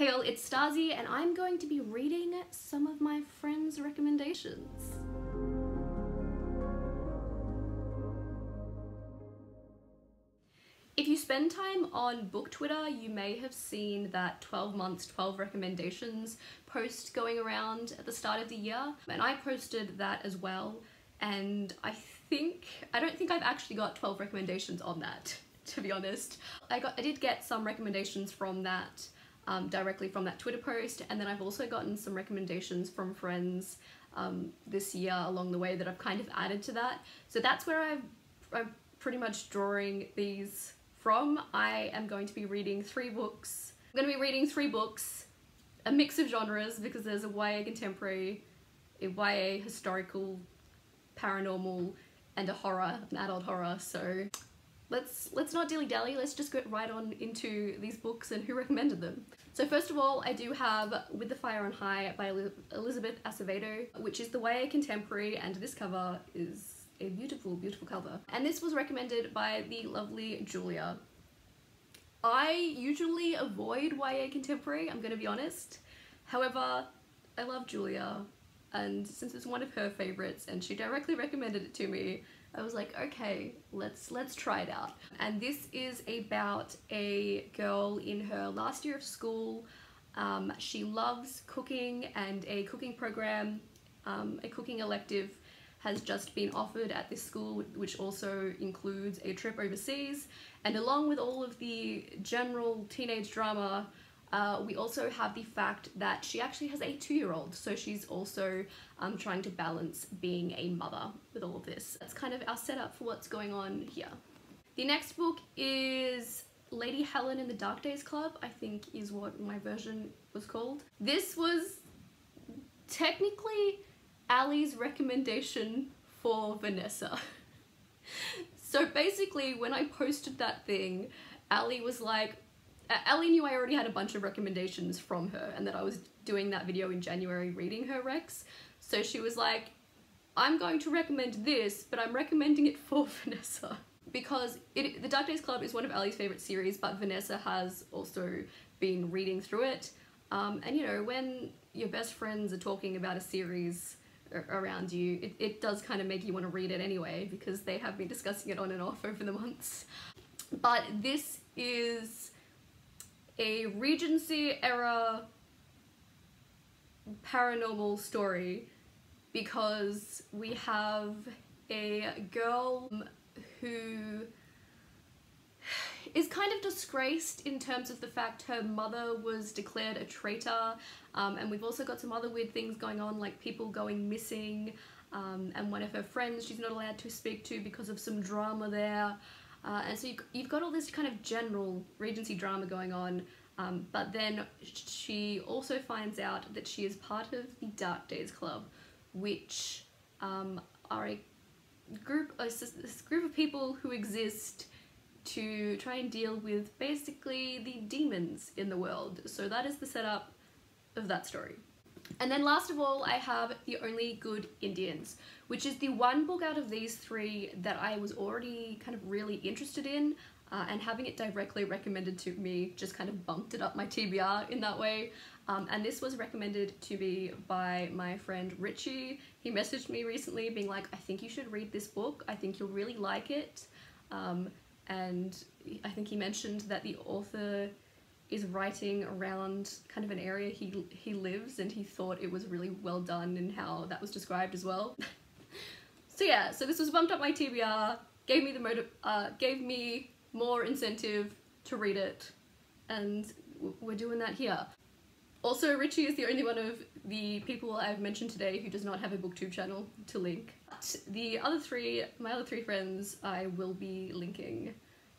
Hey all, it's Starzy and I'm going to be reading some of my friends' recommendations. If you spend time on book Twitter, you may have seen that 12 months, 12 recommendations post going around at the start of the year. And I posted that as well. And I don't think I've actually got 12 recommendations on that, to be honest. I did get some recommendations from that, directly from that Twitter post. And then I've also gotten some recommendations from friends this year along the way that I've kind of added to that. So that's where I'm pretty much drawing these from. I am going to be reading 3 books. I'm going to be reading 3 books, a mix of genres because there's a YA contemporary, a YA historical, paranormal, and a horror, an adult horror. So let's not dilly-dally, let's just get right on into these books and who recommended them. So first of all, I do have With the Fire on High by Elizabeth Acevedo, which is the YA contemporary, and this cover is a beautiful, beautiful cover. And this was recommended by the lovely Julia. I usually avoid YA contemporary, I'm gonna be honest. However, I love Julia, and since it's one of her favorites and she directly recommended it to me, I was like, okay, let's try it out. And this is about a girl in her last year of school. She loves cooking, and a cooking program, a cooking elective has just been offered at this school, which also includes a trip overseas. And along with all of the general teenage drama, we also have the fact that she actually has a 2-year-old, so she's also trying to balance being a mother with all of this. That's kind of our setup for what's going on here. The next book is Lady Helen in the Dark Days Club, I think is what my version was called. This was technically Ali's recommendation for Vanessa. So basically when I posted that thing, Ali was like, Ali knew I already had a bunch of recommendations from her and that I was doing that video in January reading her recs. So she was like, I'm going to recommend this, but I'm recommending it for Vanessa. Because The Dark Days Club is one of Ali's favorite series, but Vanessa has also been reading through it. And you know, when your best friends are talking about a series around you, it does kind of make you want to read it anyway, because they have been discussing it on and off over the months. But this is a Regency era paranormal story because we have a girl who is kind of disgraced in terms of the fact her mother was declared a traitor, and we've also got some other weird things going on, like people going missing, and one of her friends she's not allowed to speak to because of some drama there. And so you've got all this kind of general Regency drama going on, but then she also finds out that she is part of the Dark Days Club, which are a group of people who exist to try and deal with basically the demons in the world. So that is the setup of that story. And then last of all, I have The Only Good Indians, which is the one book out of these 3 that I was already kind of really interested in, and having it directly recommended to me just kind of bumped it up my TBR in that way. And this was recommended to me by my friend Richie. He messaged me recently being like, I think you should read this book, I think you'll really like it. And I think he mentioned that the author is writing around kind of an area he lives, and he thought it was really well done in how that was described as well. So yeah, so this was bumped up my TBR, gave me more incentive to read it, and we're doing that here. Also, Richie is the only one of the people I've mentioned today who does not have a booktube channel to link. But the other 3, my other 3 friends, I will be linking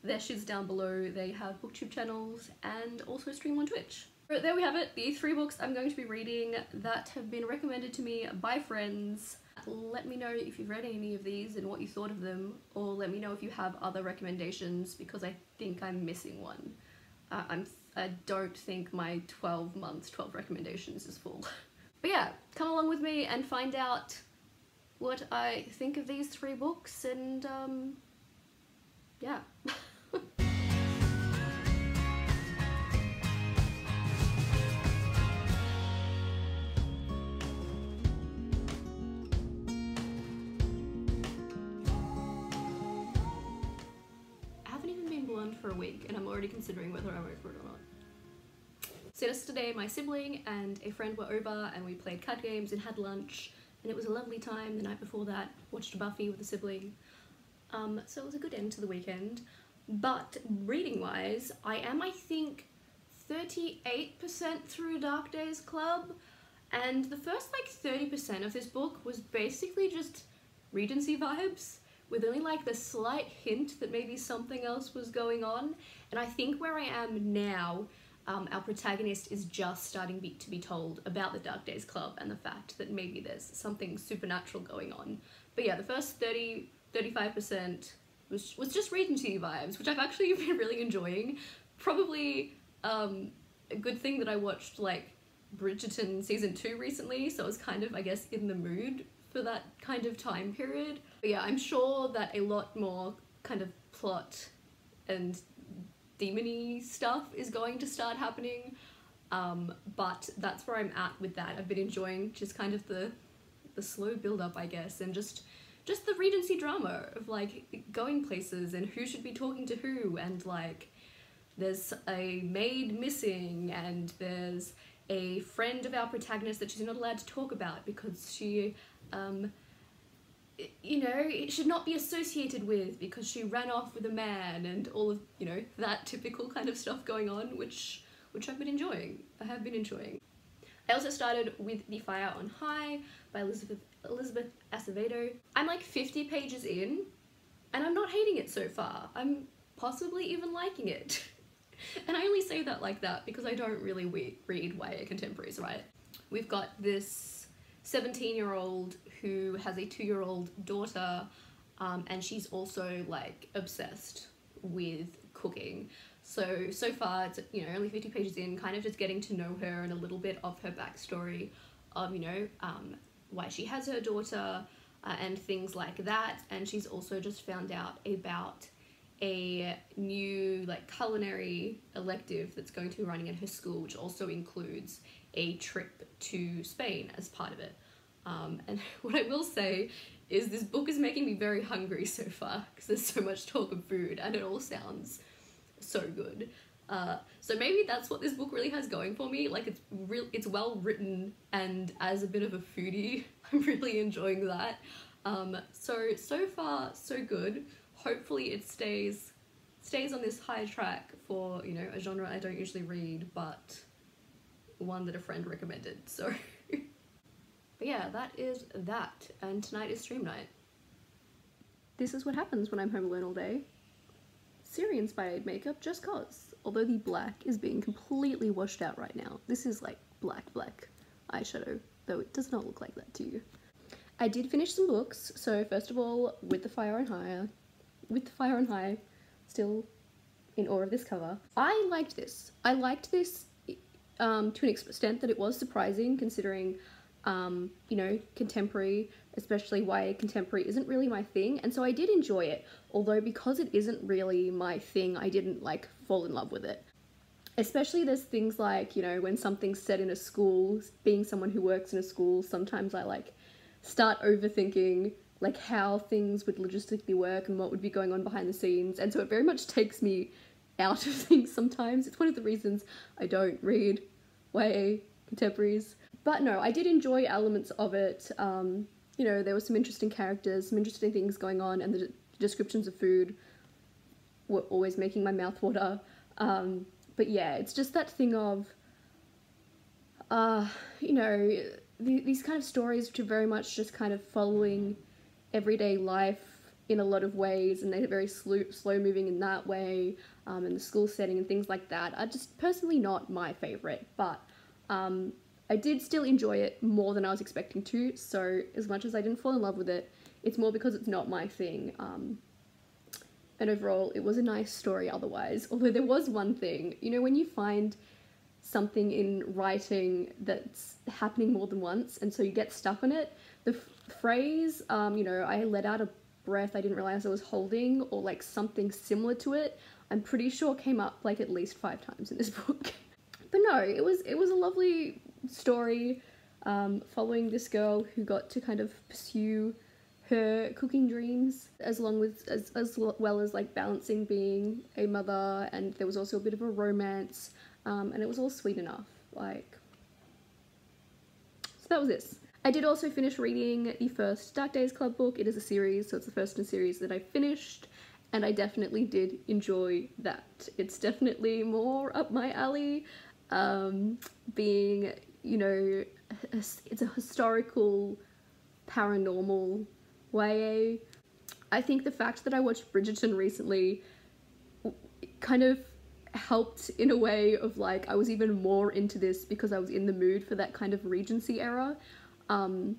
their shiz down below. They have booktube channels and also stream on Twitch. So there we have it, the 3 books I'm going to be reading that have been recommended to me by friends. Let me know if you've read any of these and what you thought of them, or let me know if you have other recommendations, because I think I'm missing one. I don't think my 12 months, 12 recommendations is full. But yeah, come along with me and find out what I think of these 3 books, and yeah. week, and I'm already considering whether I'm over it or not. So yesterday my sibling and a friend were over and we played card games and had lunch, and it was a lovely time. The night before that, watched Buffy with a sibling. So it was a good end to the weekend. But reading wise, I am, I think, 38% through Dark Days Club, and the first like 30% of this book was basically just Regency vibes, with only like the slight hint that maybe something else was going on. And I think where I am now, our protagonist is just starting to be told about the Dark Days Club and the fact that maybe there's something supernatural going on. But yeah, the first 35% was just Regency vibes, which I've actually been really enjoying. Probably a good thing that I watched like Bridgerton season 2 recently, so I was kind of, I guess, in the mood for that kind of time period. But yeah, I'm sure that a lot more kind of plot and demon-y stuff is going to start happening, but that's where I'm at with that. I've been enjoying just kind of the slow build-up, I guess, and just the Regency drama of like going places and who should be talking to who, and like there's a maid missing and there's a friend of our protagonist that she's not allowed to talk about because she you know, it should not be associated with because she ran off with a man, and all of, you know, that typical kind of stuff going on, which I've been enjoying. I have been enjoying. I also started with The Fire on High by Elizabeth Acevedo. I'm like 50 pages in and I'm not hating it so far. I'm possibly even liking it. And I only say that like that because I don't really read YA contemporaries, right? We've got this 17-year-old who has a 2-year-old daughter, and she's also like obsessed with cooking. So far it's, you know, only 50 pages in, kind of just getting to know her and a little bit of her backstory of, you know, why she has her daughter and things like that. And she's also just found out about a new like culinary elective that's going to be running at her school, which also includes a trip to Spain as part of it. And what I will say is this book is making me very hungry so far because there's so much talk of food and it all sounds so good. So maybe that's what this book really has going for me. Like it's well written, and as a bit of a foodie, I'm really enjoying that. So far so good. Hopefully it stays on this high track for, you know, a genre I don't usually read, but one that a friend recommended, so. But yeah, that is that, and tonight is stream night. This is what happens when I'm home alone all day. Siri-inspired makeup just cause, although the black is being completely washed out right now. This is like black eyeshadow, though it does not look like that to you. I did finish some books, so first of all, With the Fire on High, still in awe of this cover. I liked this. I liked this to an extent that it was surprising, considering, you know, contemporary, especially YA contemporary, isn't really my thing, and so I did enjoy it, although because it isn't really my thing, I didn't like fall in love with it. Especially there's things like, you know, when something's set in a school, being someone who works in a school, sometimes I like start overthinking like how things would logistically work and what would be going on behind the scenes, and so it very much takes me out of things sometimes. It's one of the reasons I don't read YA contemporaries. But no, I did enjoy elements of it. You know, there were some interesting characters, some interesting things going on, and the descriptions of food were always making my mouth water. But yeah, it's just that thing of, you know, these kind of stories which are very much just kind of following everyday life in a lot of ways, and they're very slow moving in that way, and the school setting and things like that are just personally not my favourite, but I did still enjoy it more than I was expecting to, so as much as I didn't fall in love with it, it's more because it's not my thing, and overall it was a nice story otherwise, although there was one thing, you know, when you find something in writing that's happening more than once, and so you get stuck on it, the phrase, you know, I let out a breath I didn't realize I was holding, or like something similar to it, I'm pretty sure came up like at least 5 times in this book. But no, it was a lovely story, following this girl who got to kind of pursue her cooking dreams, as well as like balancing being a mother, and there was also a bit of a romance, and it was all sweet enough. Like, so that was this. I did also finish reading the first Dark Days Club book. It is a series, so it's the first in a series that I finished, and I definitely did enjoy that. It's definitely more up my alley, being, you know, it's a historical paranormal YA. I think the fact that I watched Bridgerton recently kind of helped in a way of like, I was even more into this because I was in the mood for that kind of Regency era. And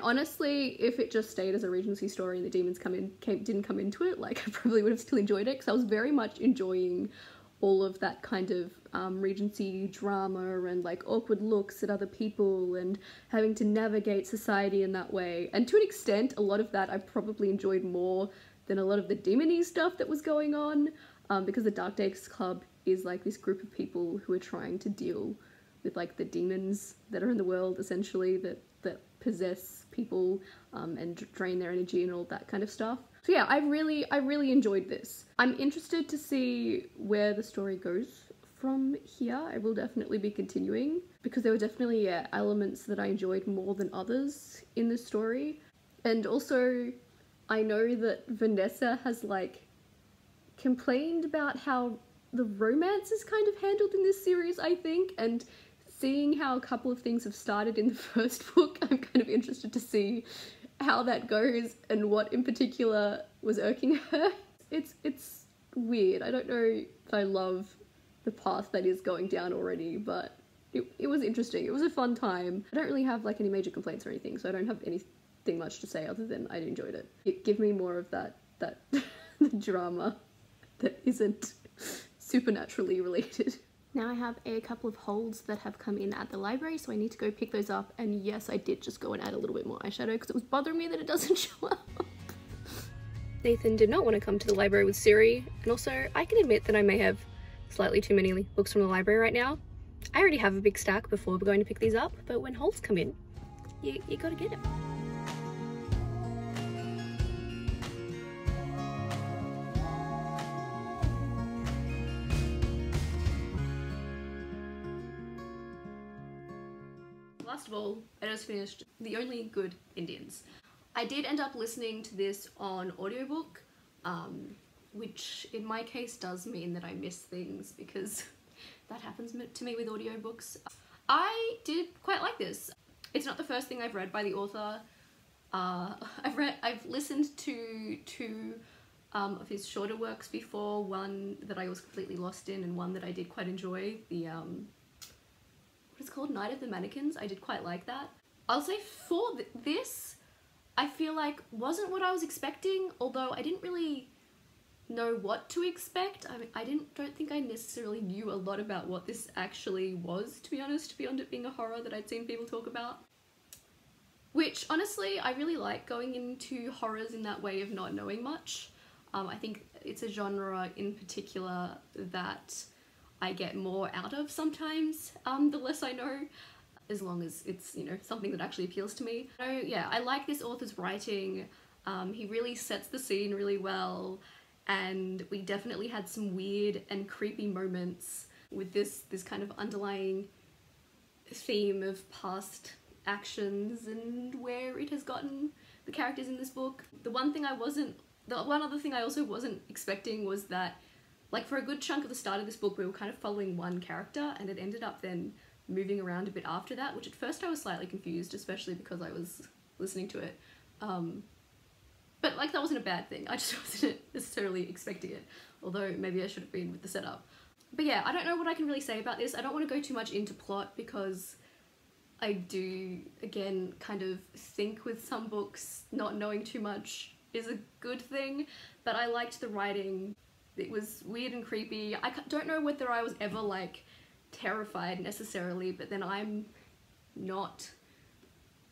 honestly, if it just stayed as a Regency story and the demons didn't come into it, like, I probably would have still enjoyed it, because I was very much enjoying all of that kind of Regency drama and like awkward looks at other people and having to navigate society in that way. And to an extent, a lot of that I probably enjoyed more than a lot of the demony stuff that was going on, because the Dark Days Club is like this group of people who are trying to deal with like the demons that are in the world, essentially, that possess people and drain their energy and all that kind of stuff. So yeah, I really enjoyed this. I'm interested to see where the story goes from here. I will definitely be continuing, because there were definitely, yeah, elements that I enjoyed more than others in the story. And also, I know that Vanessa has like complained about how the romance is kind of handled in this series, I think, and seeing how a couple of things have started in the first book, I'm kind of interested to see how that goes and what in particular was irking her. It's weird. I don't know if I love the path that is going down already, but it was interesting. It was a fun time. I don't really have like any major complaints or anything, so I don't have anything much to say other than I enjoyed it. Give me more of that drama that isn't supernaturally related. Now I have a couple of holds that have come in at the library, so I need to go pick those up. And yes, I did just go and add a little bit more eyeshadow because it was bothering me that it doesn't show up. Nathan did not want to come to the library with Siri, and also I can admit that I may have slightly too many books from the library right now. I already have a big stack before we're going to pick these up, but when holds come in, you gotta get it. Last of all, I just finished The Only Good Indians. I did end up listening to this on audiobook, which in my case does mean that I miss things, because that happens to me with audiobooks. I did quite like this. It's not the first thing I've read by the author. I've listened to two of his shorter works before, one that I was completely lost in and one that I did quite enjoy, the it's called Night of the Mannequins. I did quite like that. I'll say for this, I feel like wasn't what I was expecting, although I didn't really know what to expect. I mean, don't think I necessarily knew a lot about what this actually was, to be honest, beyond it being a horror that I'd seen people talk about. Which, honestly, I really like going into horrors in that way of not knowing much. I think it's a genre in particular that I get more out of sometimes, the less I know, as long as it's, you know, something that actually appeals to me. So yeah, I like this author's writing. He really sets the scene really well, and we definitely had some weird and creepy moments with this kind of underlying theme of past actions and where it has gotten the characters in this book. The one other thing I also wasn't expecting was that, like, for a good chunk of the start of this book, we were kind of following one character, and it ended up then moving around a bit after that, which at first I was slightly confused, especially because I was listening to it. But, like, that wasn't a bad thing. I just wasn't necessarily expecting it, although maybe I should have been with the setup. But yeah, I don't know what I can really say about this. I don't want to go too much into plot, because I do, again, kind of think with some books not knowing too much is a good thing, but I liked the writing. It was weird and creepy. I don't know whether I was ever, like, terrified necessarily, but then I'm not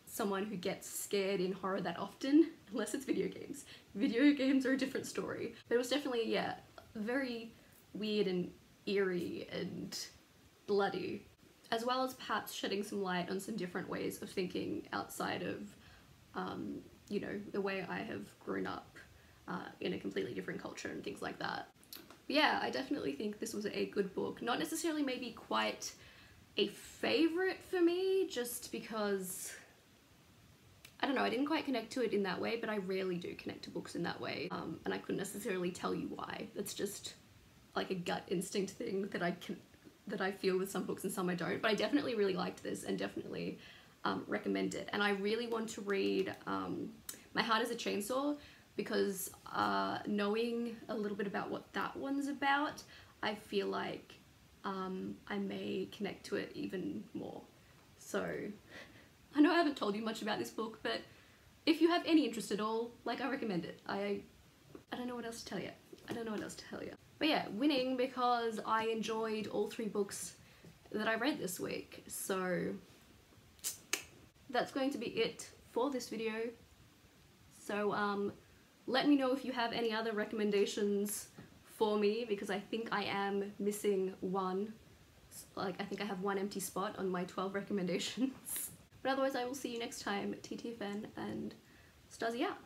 someone who gets scared in horror that often, unless it's video games. Video games are a different story. But it was definitely, yeah, very weird and eerie and bloody, as well as perhaps shedding some light on some different ways of thinking outside of you know, the way I have grown up in a completely different culture and things like that. But yeah, I definitely think this was a good book. Not necessarily maybe quite a favorite for me, just because, I don't know, I didn't quite connect to it in that way, but I rarely do connect to books in that way. And I couldn't necessarily tell you why. It's just like a gut instinct thing that I feel with some books and some I don't. But I definitely really liked this and definitely recommend it. And I really want to read My Heart is a Chainsaw, because knowing a little bit about what that one's about, I feel like I may connect to it even more. So I know I haven't told you much about this book, but if you have any interest at all, like, I recommend it. I don't know what else to tell you. I don't know what else to tell you. But yeah, winning because I enjoyed all 3 books that I read this week. So that's going to be it for this video. So let me know if you have any other recommendations for me, because I think I am missing one. Like, I think I have one empty spot on my 12 recommendations. But otherwise, I will see you next time. TTFN and Starzy out.